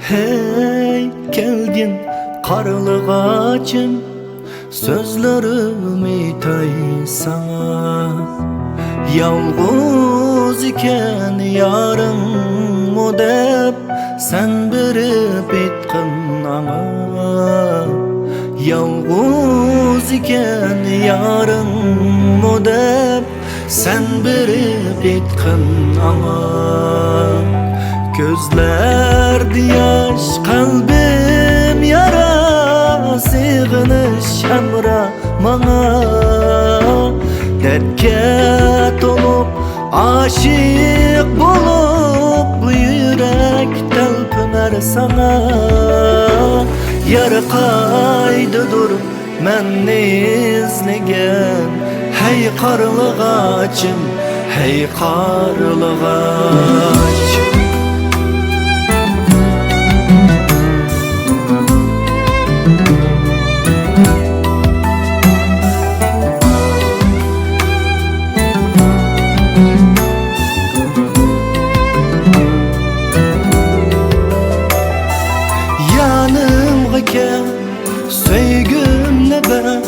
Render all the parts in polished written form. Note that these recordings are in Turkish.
Hey kelgin karlık ağacım, sözlerim itay sana. Yalğız iken yarın mu dep sen birip etkin ana. Yalğız iken yarın mu dep sen birip etkin ana. Gözlerdi yaş, kalbim yara, sığınış hamra mana. Dertke tolup, aşık bolup, bu yürek telpiner sana. Yarı kaydı dur, men izlegen. Hey karlık ağacım, hey karlık ağacım. Yanımga söygümle ben,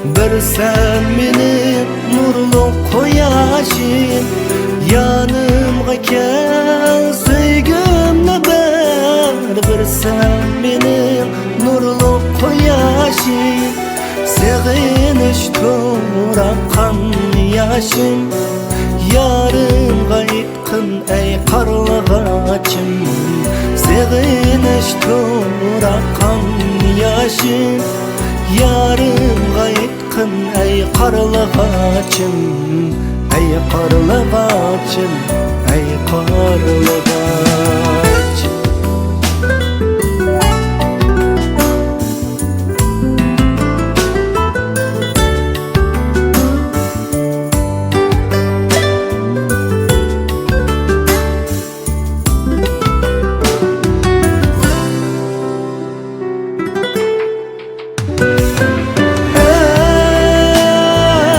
bir sen meni nurlu koyaşım. Yanımga gel söygümle ben, bir sen meni nurlu koyaşım. Seğiniş turakan yaşım, yarımga aytqın ey karlık ağacım. Seğiniş turakan yaşım, yarımga aytqın ey karlık ağacım. Ey karlık ağacım, ey karlık ağacım.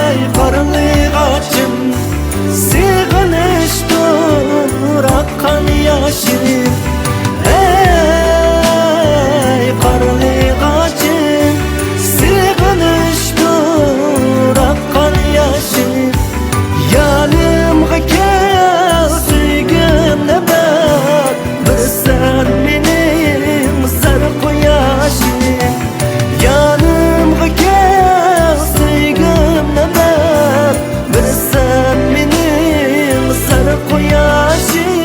Ey karlık ağacım, sığınış turakan yaşım. Yanımga gel söygümle bak, bir sen benim sarı koyaşım. Yanımga gel söygümle bak, bir sen benim sarı koyaşım.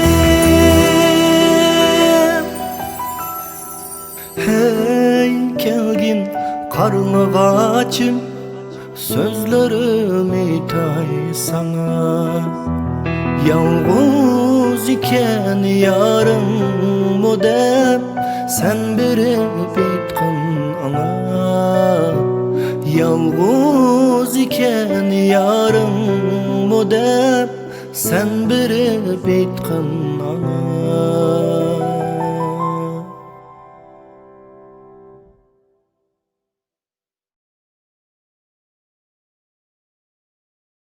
Hey kelgin karlık ağacım, sözlerim itay sana. Yalğız iken yarın mu dep sen birip etkin ana. Yalğız iken yarın mu dep sen birip etkin ana.